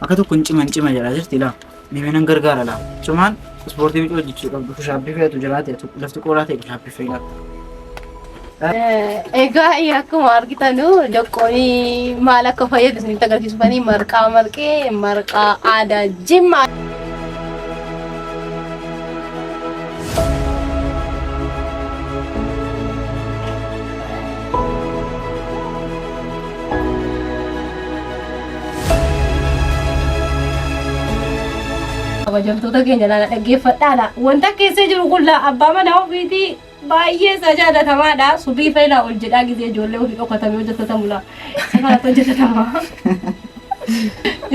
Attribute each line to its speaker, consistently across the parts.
Speaker 1: akka tokko cima jala jirti la meemeen gargaara la cumaan ispoortii micoo hojjechuu qabdu kushaabbii feetu jiraate lafti qoolaa ta'e kushaabbii feela.
Speaker 2: Egaa akkuma argitanu doqqooni maal akka fayyadu isinitti agarsiisufanii marqaa marqee marqaa aadaa Jimmaa. Kabajamtoota keenya laala dhaggeeffadhaadha. Wanta keessa jiru kun abbaa manaa ofiitii baay'ee isa jaalatamaadha. Subii fayyilaa ol jedhaa gisee ijoollee ofii dhokatamee hojjetamudha. Isa kanatti hojjetama.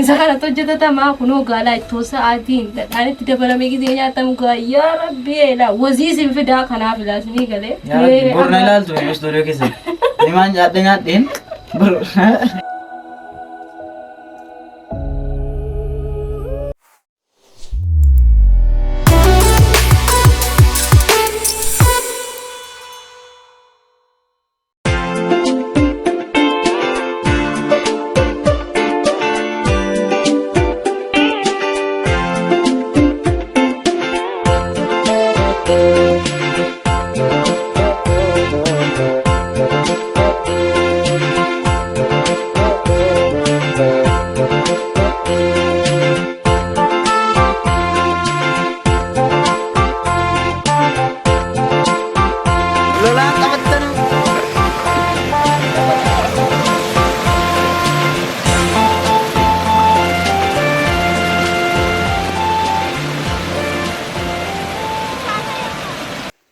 Speaker 2: Isa kanatti hojjetama. Kunoo gaalaa ittoo sa'aatiin dhadhaan itti dabalamee gisee nyaatamu yaa rabbii wazii isin fidaa kanaaf ilaasinii galee.
Speaker 1: Borna ilaaltu istooriyoo keessatti. Nimaan nyaadheen.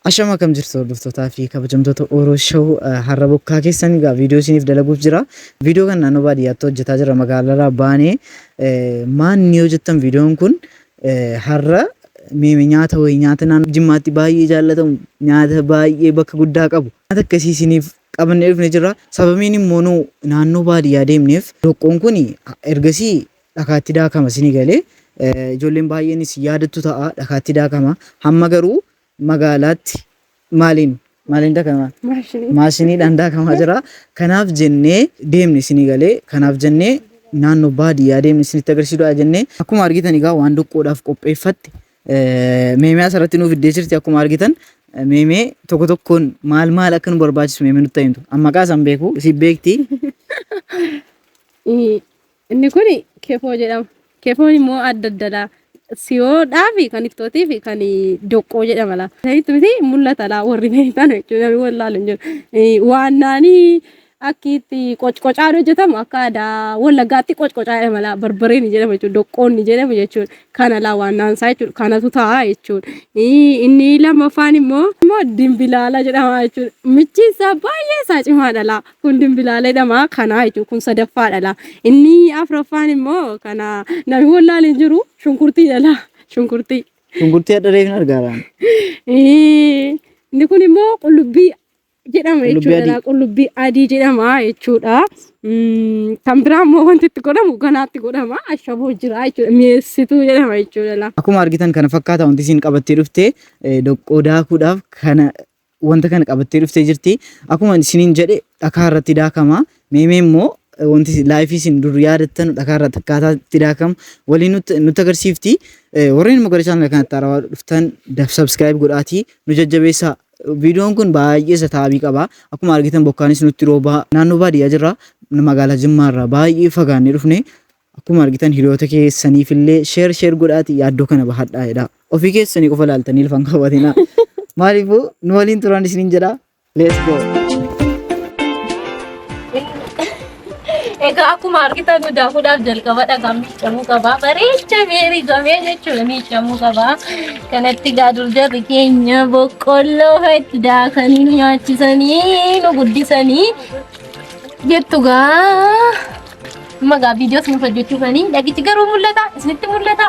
Speaker 1: Ashama kam jirtu hordoftoota fi kabajamtoota Oromoo Show har'a bokkaa keessan egaa viidiyoo isiniif dalaguuf jira. Viidiyoo kan naannoo baadiyyaatti hojjetaa jira magaalaa baanee maanni hojjetan viidiyoon kun har'a meeme nyaata wayii nyaata naannoo Jimmaatti baay'ee jaallatamu nyaata baay'ee bakka guddaa qabu. Nyaata akkasii isiniif qabannee dhufnee jira. Sababiin immoo naannoo baadiyyaa deemneef doqqoon kun ergasii dhakaatti daakama isinii galee ijoolleen baay'eenis yaadattu ta'a dhakaatti daakama. Hamma garuu magaalaatti maaliin daakama maashiniidhaan daakamaa jira. Kanaaf jennee deemne isinii galee kanaaf jennee naannoo baadiyyaa deemne isinitti agarsiisuudha jennee akkuma argitan egaa waan doqqoodhaaf qopheeffatte meemee asirratti nuuf iddee jirti. Akkuma argitan meemee tokko tokkoon maal akka nu barbaachisu meemee nutti himtu. Amma kaasan beeku si beekti.
Speaker 2: Inni kun keefoo jedhama. Keefoon immoo adda addadha. Siyoodhaa fi kan ittootii fi kan doqqoo jedhama la. Ta'eetu miti mul'ata la warri beektan jechuudha wallaalu hin jiru. Waannaanii akkiitti qocqocaan hojjetamu akka aadaa Wallaggaatti qocqocaa jedhama la. Barbareen jedhama jechuudha. Doqqoon jedhama jechuudha. Kana la waannaan isaa jechuudha. Kanatu ta'a jechuudha. Inni lammaffaan immoo dimbilaala jedhama jechuudha. Michi isaa baay'ee isaa cimaadha la. Kun dimbilaala jedhama kana jechuudha. Kun sadaffaadha la. Inni afuraffaan immoo kana namni wallaalu hin jiru. Shunkurtiidha la. Shunkurtii.
Speaker 1: Shunkurtii adda reefin argaara.
Speaker 2: Inni kun immoo qullubbii jedhama jechuudha. Qullubbii adii jedhama jechuudha. Kan biraa immoo wanti itti godhamu ganaatti godhama. Ashaboo jira jechuudha. Mi'eessituu jedhama jechuudha la. Akkuma
Speaker 1: argitan kana fakkaata wanti isin qabattee dhuftee doqqoo daakuudhaaf kana wanta kana qabattee dhuftee jirti. Akkuma isiniin jedhe dhakaa irratti daakama. Meemee immoo wanti laayifii isin dur yaadattan dhakaa irratti akkaataa itti daakamu waliin nutti agarsiifti. Warreen immoo gara chaanala kanatti haarawaa dhuftan subscribe godhaatii nu jajjabeessaa. Viidiyoon kun baay'ee sataabii qaba. Akkuma argitan bokkaanis nutti roobaa naannoo baadiyyaa jirra magaalaa Jimmaa irraa baay'ee fagaannee dhufne. Akkuma argitan hiriyoota keessaniif illee sheer godhaatii yaaddoo kana bahadhaa jedha. Ofii keessanii qofa ilaaltanii lafan qabatina. Maaliifuu nu waliin turan isiniin jedha. Let's go.
Speaker 2: Egaa akkuma argitan daakuudhaaf jalqaba dhagaa miicamuu qaba. Bareecha meerii gamee jechuudha miicamuu qaba. Kanatti gaadur jarri keenya boqqolloo itti daakanii nu nyaachisanii nu guddisanii jettu gaa. Magaa viidiyoos nuuf hojjechuufanii dhagichi garuu mul'ata isinitti mul'ata.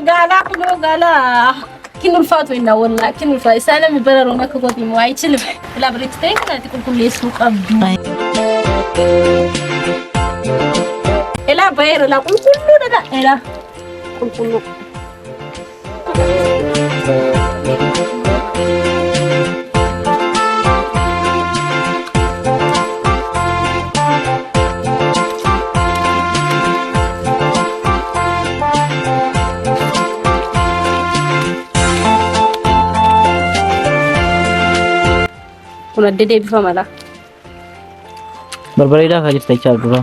Speaker 2: Gaalaa kunoo gaalaa. Kin ulfaatu inna wallaahi kin ulfaatu isaan namni bararoon akka kooti immoo ayichilme. Ilaa bareechi ta'e kanatti qulqulleessuu qabdu. Ela bayar la kulkullu da ela kulkullu kun adda deebifama la.
Speaker 1: Barbareedaa kaa jirta jechaa dura.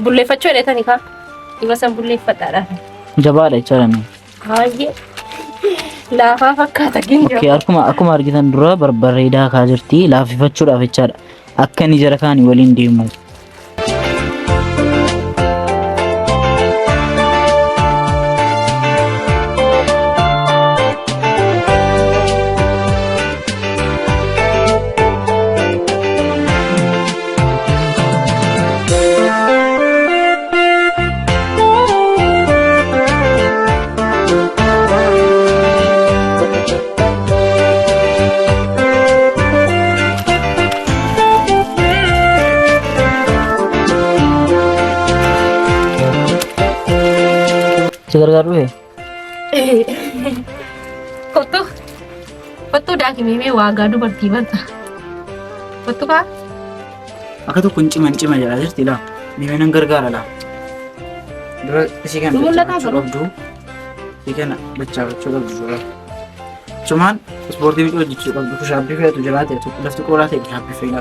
Speaker 2: Bulleeffachuu jedhetanii kaa. Dura san bulleeffadhaadha.
Speaker 1: Jabaadha jechaadha.
Speaker 2: Baay'ee laafaa fakkaata ginjoo.
Speaker 1: Okay, akkuma argitan dura barbareedaa kaa jirti laafifachuudhaaf jechaadha. Akka inni jara kaanii waliin deemu. Segar-segar dulu ya?
Speaker 2: Kottu daakimii mee waa gaaduu bartii barta. Kottu kaa?
Speaker 1: Akka tokko cima jala jirti laa. Mimee nan gargaara laa. Dura isii kana dachafachuu qabdu. Isii kana dachafachuu qabdu dura. Cumaan ispoortii biqiltuu hojjechuu qabdu. Kushaabbii fe'atu jalaa ta'e tokko lafti qoolaa ta'e kushaabbii fe'ila.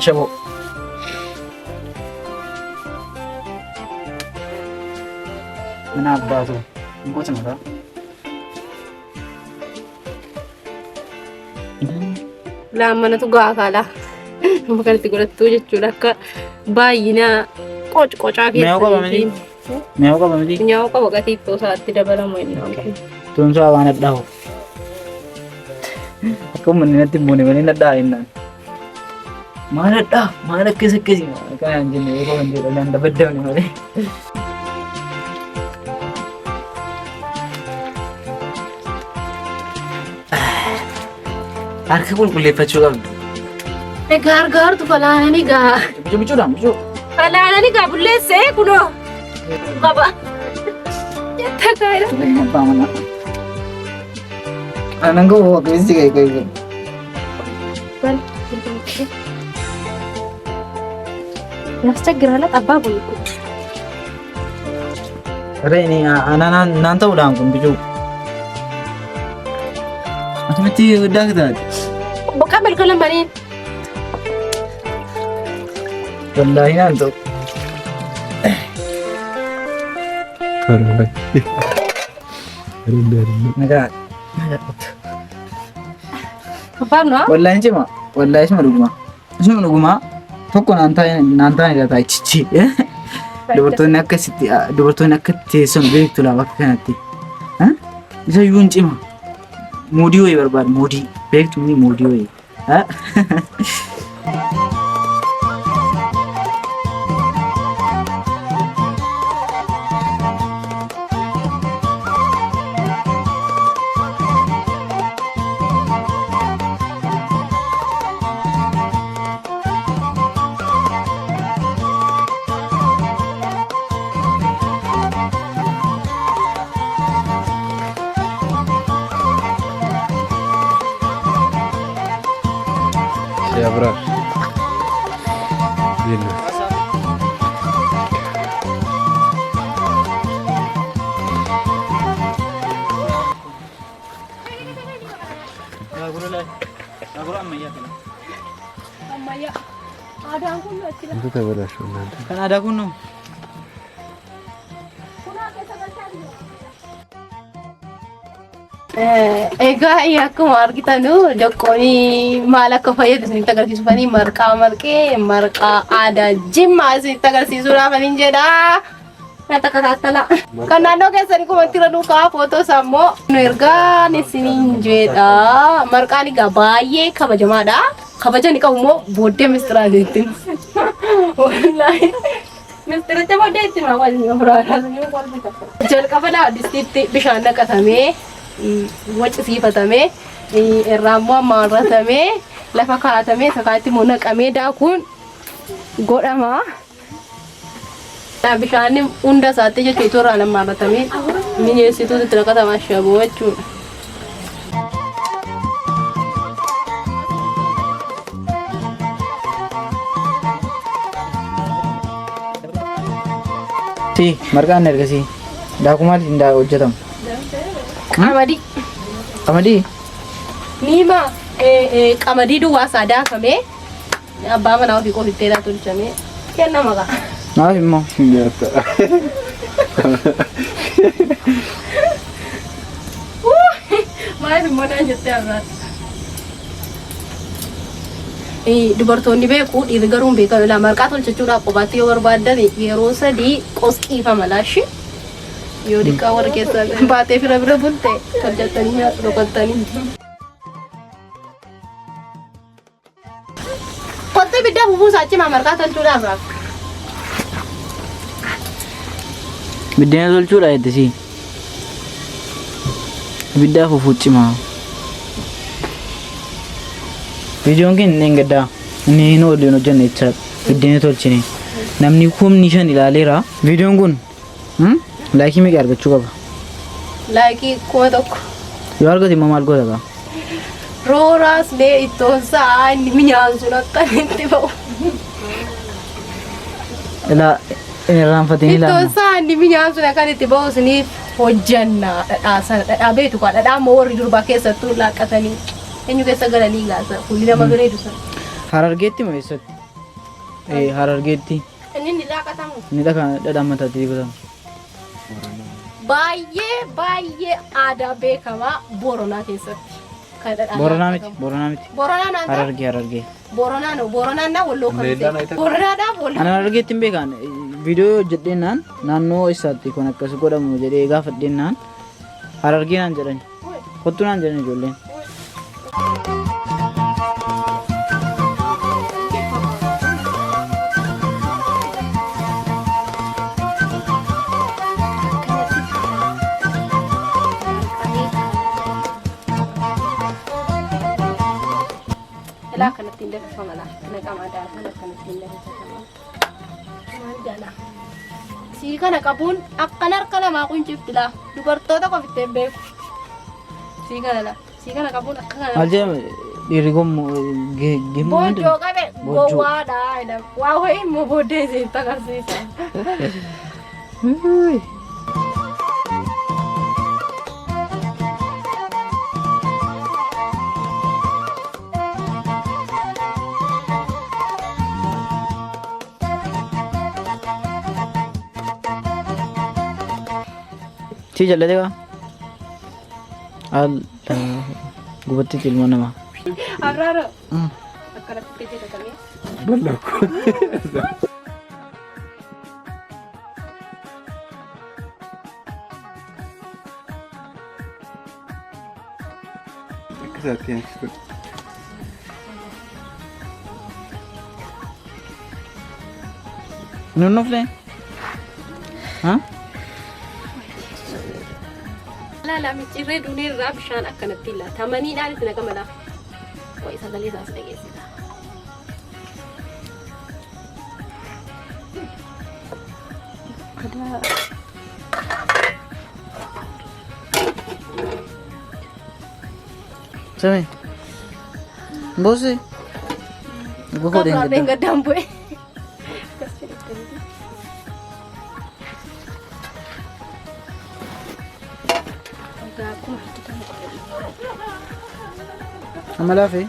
Speaker 1: Ashabo. Mana abbaa tu? Engkau cuma
Speaker 2: Laa mana tu gaa kaala. Bukan itti godhattuu jechuudha akka baay'ina qocaa keessatti.
Speaker 1: Meeqa qaba miti?
Speaker 2: Nyaa'u qaba gatii ittoo isaatti dabalamu inni.
Speaker 1: Tuunsaa waan addaa hoo? Akkuma inni natti buune malee nadhaa jennaan. Maal addaa? Maal akkasii? Kan jenne yoo qaban jedhan dabaddabne malee. Harka qulqulleeffachuu qabdu.
Speaker 2: Gargaartu falaananii gaa.
Speaker 1: Bicuudhaan bicuu.
Speaker 2: Falaananii gaa bulleessee kunoo. Qaba. Jetta gaira.
Speaker 1: Abbaa mana. Anan kau akkamitti kayak.
Speaker 2: Bal. Yastaggiraala abbaa boyku.
Speaker 1: Ini nanti udah angkun bicuu. Akkamitti udah kita.
Speaker 2: Bakka balkolan bariin.
Speaker 1: Wallahi nanti. Naga.
Speaker 2: Apaan no?
Speaker 1: Wallahi cuma dhuguma. Tokko naantaan irra taa'ichichi. Dubartoonni akka teessan beektu laa bakka kanatti. Isa iyyuu cima. Moodii wayii barbaada. Moodii. Beektu ni moodii wayii.
Speaker 3: Ya berat. Gini. Itu tak beres nanti.
Speaker 1: Kan ada kuno.
Speaker 2: Egaa akkuma argitanu doqqoonii maal akka fayyadu isinitti agarsiisufanii marqaa aadaa Jimmaa isinitti agarsiisuudhaaf ani jedha. Takkaattala. Kan naannoo keessanii kumantti irra duukaa footoo ammoo nu ergaan isiniin jedha. Marqaan egaa baay'ee kabajamaadha. Kabaja ni qabu immoo booddee mistiraatiitti. Wallaahi. Mistiracha booddee itti maawwaasni ofirraa jalqaba distiitti bishaan naqatamee waccisiifatamee irraa immoo maarratamee lafa kaa'atamee sakaatti immoo naqamee daakuun godhama. Bishaan hunda isaatti jechuun itoo irraa maarratamee mi'eessituutu itti naqatama ashaboo jechuudha.
Speaker 1: Si marqaan ergasii daakuu maaliif hin hojjetamu?
Speaker 2: Qamadii.
Speaker 1: Qamadii?
Speaker 2: Niima qamadii duwwaa isaa daakame abbaa manaa ofii qofittee tolchame kennama gaa.
Speaker 1: Naaf immoo.
Speaker 2: Maaliif immoo naan jettee arraati? Dubartoonni beeku dhiirri garuu hin beekamu. Ilaa marqaa tolchachuudhaaf qobaatti yoo barbaaddan yeroo 3 qosxiifama laashi. Yoo dhiqaa warra keessaa baatee fira bira bulte hojjettanii nyaatu boqottanii. Kottee biddaa buusaa cimaa marqaa tolchuudhaaf raaf.
Speaker 1: Biddeena tolchuudha jettisi. Biddaa fufuu cimaa. Viidiyoon kun inni gaddaa inni hin oolleen hojjenne jechaadha. Biddeena tolchine namni 5,000 ilaaleera. Viidiyoon kun laayikii meeqa argachuu qaba?
Speaker 2: Laayikii 1,000.
Speaker 1: Yoo argate immoo maal goota?
Speaker 2: Rooraas lee ittoon saa inni minyaan sun akkanitti ba'u.
Speaker 1: Ilaa irraanfatanii ilaalna.
Speaker 2: Ittoon saa inni minyaan sun akkanitti ba'u isiniif hojjanna dhadhaa beetu kwa dhadhaa immoo warri durbaa keessattuu laaqqatanii eenyu keessa galanii gaasa kulli nama bareedu sana.
Speaker 1: Harargeetti moo eessatti? Harargeetti.
Speaker 2: Inni laaqqatamu.
Speaker 1: Inni dhadhaan mataatti diibatamu.
Speaker 2: Baay'ee aadaa beekamaa Booranaa keessatti.
Speaker 1: Booranaa miti.
Speaker 2: Booranaa naannoo.
Speaker 1: Harargee.
Speaker 2: Booranaan walloo kan ta'e. Booranaa walloo.
Speaker 1: Ana Harargeetti hin beekan. Viidiyoo hojjedheenaan naannoo isaatti kun akkas godhamu jedhee gaafadheenaan Harargee naan jedhani. Kottuu naan jedhani ijoolleen.
Speaker 2: Ilaa kanatti hin danfifama laa. Naqama aadaa kanatti hin danfifama. Maal jala? Sii kana qabuun akkan harka lamaa quncifti laa. Dubartoota qofittee hin beeku. Sii kana laa. Sii kana qabuun akka kana.
Speaker 1: Maal jedhama dhiirri gommu gimmu.
Speaker 2: Boojjoo qabe gowwaadha. Waa wayii immoo booddee isitti agarsiisa.
Speaker 1: Si jallatee kaa? Gubatti ilmoo namaa.
Speaker 2: Arraara. Akkanatti jedhatamee.
Speaker 3: Balakku. Akkasatti nyaachiftu.
Speaker 1: Nunnuflee? Haa?
Speaker 2: Lala micciirree duunee irraa bishaan akkanatti illa tamaniidhaan itti naqama laa. Wayi sagalee isaas dhageessisa.
Speaker 1: Sami. Bose. Buku
Speaker 2: Kabra dengan dambu.
Speaker 1: Amalafi.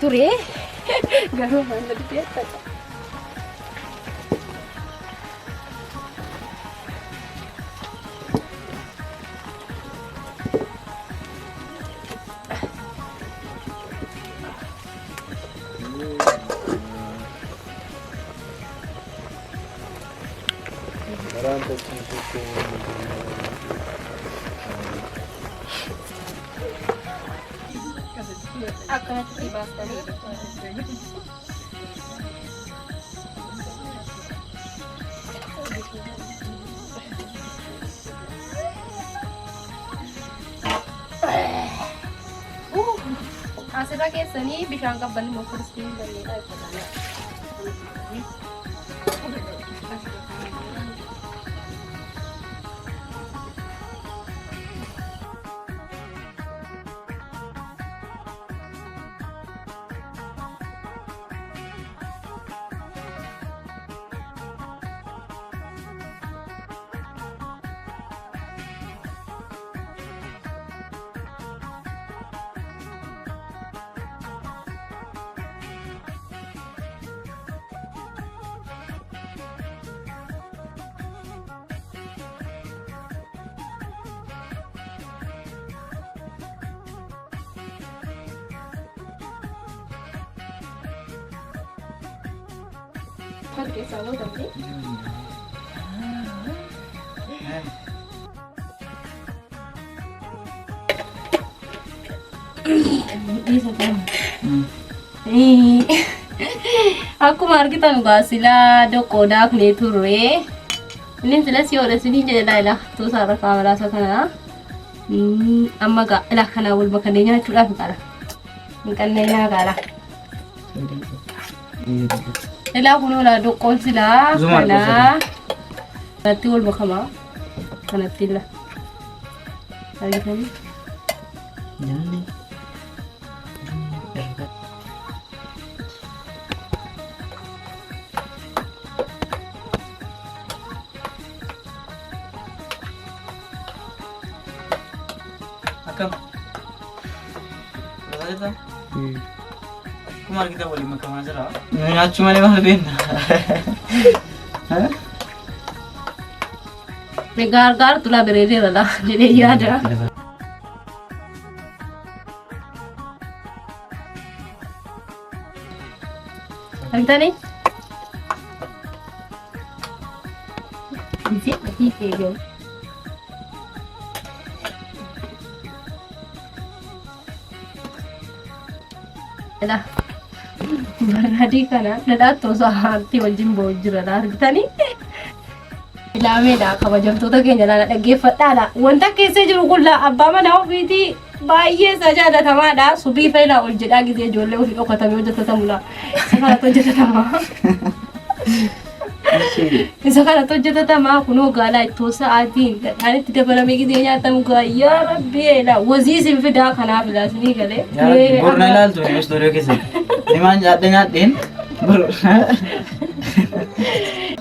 Speaker 2: Turi. Garu mana dia tak. Akan tiba sekali. Asirra keessanii bishaan qabbanni moo kuristiin bareedaa ibsataa. Kan keessa gootamti. Isa kan. Akkuma argitan egaa silaa doqqoodaaf ni turre. Inni sila si oole sini jedha ila tuusaarra kaameraa isa kana. Amma gaa ila kana wal makannee nyaachuudhaaf qala. Hin kanneen nyaagaadha. Ila kun ola doqqoon silaa kana. Kanatti wal makamaa. Kanatti ila. Argitanii?
Speaker 1: Nyaanni. Akam. Berapa? Kumar kita boleh makan aja lah. Nggak cuma lima lebih.
Speaker 2: Gar tulah berede lah. Jadi iya ada. Kita nih. Ini mati tega. Dah. Berhadi kana. Dah tu sahati wajib bojur dah. Kita nih. Ilame dah kabajamtoota keenya laala dhaggeeffadhaadha. Wanta keessa jiru kun abbaa manaa ofiiti baay'ee isa jaalatamaadha. Subii fayyilaa ol jedhaa gisee ijoollee ofii dhokatamee hojjetatamudha. Isa kanatti hojjetatama. Isa kanatti hojjetatama kunoo gaalaa ittoo sa'aatiin dhadhaan itti dabalamee gisee nyaatamu yaa rabbeedha. Wazii sin fidaa kanaaf ilaasinii galee.
Speaker 1: Borna ilaaltu istooriyoo keessatti. Nimaan nyaadheen.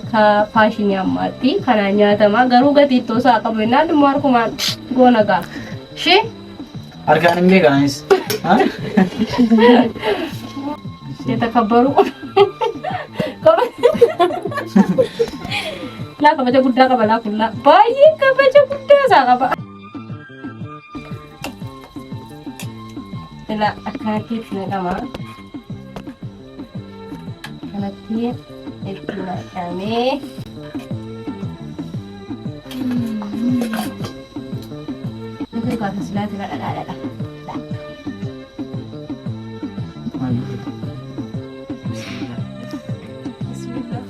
Speaker 1: Ka fashion ammatti kana nyaatama garuu gati ittoo isaa qabu innaan dhimma harkumaan goona gaa. Shee? Harkaan hin beekanis.
Speaker 2: Takabbaru. Laa kabaja guddaa qaba laa kullaa. Baay'ee kabaja guddaa isaa qaba. Ilaa akkanatti itti naqama. Kanatti itti naqamee. Itu kata silat tidak ada. Bismillah.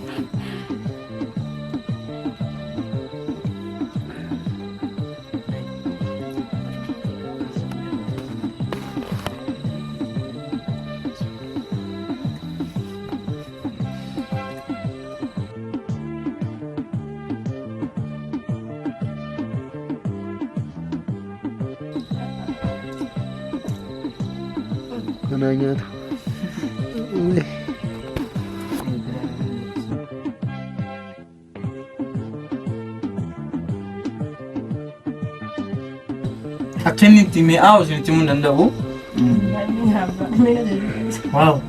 Speaker 3: Kenanya tuh.
Speaker 1: Akhirnya tim A sini tim dandau. Wow.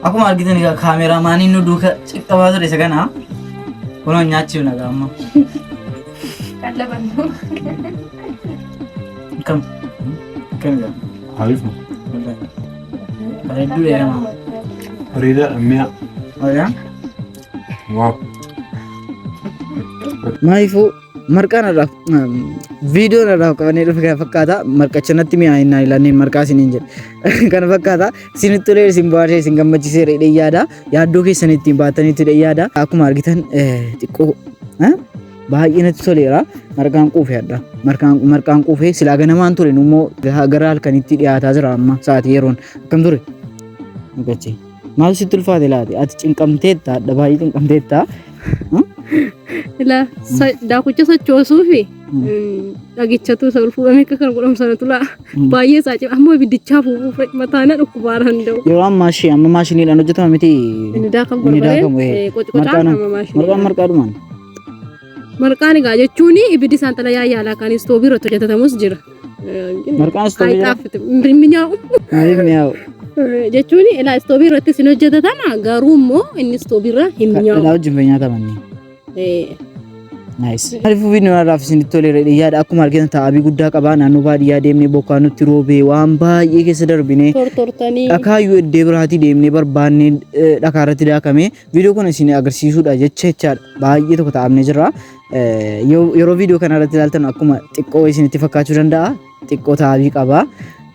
Speaker 1: Aku malah gitu nih kameraman ini duka cek tahu dari segana. Kono nyaciu naga amma.
Speaker 2: Kadla bantu.
Speaker 1: Kam. Kam ya.
Speaker 3: Halif mah.
Speaker 1: Ada dulu ya mah.
Speaker 3: Rida Mia.
Speaker 1: Oh ya.
Speaker 3: Wow.
Speaker 1: Maifu marqaan irraa viidiyoon irraa qabanii dhufe kana fakkaata marqachanatti mi'aayinaa ilaalanii marqaa isiniin jedhe kana fakkaata isinitti tolee isin baasee isin gammachiisee dheedhee yaada yaaddoo keessan ittiin baataniitti yaada akkuma argitan xiqqoo baay'ee natti toleera marqaan quufee adda marqaan quufee silaa ganamaan ture immoo gara halkanitti dhiyaataa jira amma sa'aatii yeroon akkam ture gachi maal sitti ulfaate laate ati cinqamteetta adda baay'ee cinqamteetta
Speaker 2: Ila dakucha sochoosuu fi dhagichatu isa ol fuudhamee akka kan godhamu sanatu laa baay'ee isaa cima ammoo ibiddichaaf uffuu mataana dhukkubaara danda'u.
Speaker 1: Yeroo ammaa amma maashiniidhaan hojjetama miti.
Speaker 2: Inni daakamu barbaadee qocqocaan amma maashinii.
Speaker 1: Marqaadhumaan.
Speaker 2: Marqaan egaa jechuun ibiddi isaan xala yaalaa kan istoovii irratti hojjetamus jira.
Speaker 1: Marqaan istoovii
Speaker 2: mi'aawu. Jechuun ila istoovii irratti isin hojjetatama garuu immoo inni istoovii irra hin mi'aawu.
Speaker 1: Dhala wajjin fayyadamanni. Nice. Maaliifuu viidiyoo irraaf isinitti tolee yaada akkuma argitan ta'abii guddaa qabaa naannoo baadiyyaa deemnee bokkaa nutti roobee waan baay'ee keessa darbinee
Speaker 2: tortortanii
Speaker 1: dhakaayyuu iddoo biraatii deemnee barbaannee dhakaa irratti daakamee viidiyoo kana isin agarsiisuudha jechaadha baay'ee tokko ta'amnee jira. Yeroo viidiyoo kana irratti ilaaltan akkuma xiqqoo isinitti fakkaachuu danda'a xiqqoo ta'abii qabaa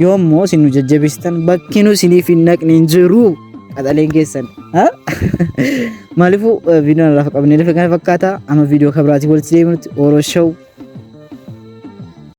Speaker 1: yoo immoo isin nu jajjabeessitan bakki nu isiniif hin naqne hin jiru. Qaxaleen keessan maaliifuu viidiyoo irraa qabnee lafa kana fakkaata amma viidiyoo kabiraatii walitti deebinutti Oroshow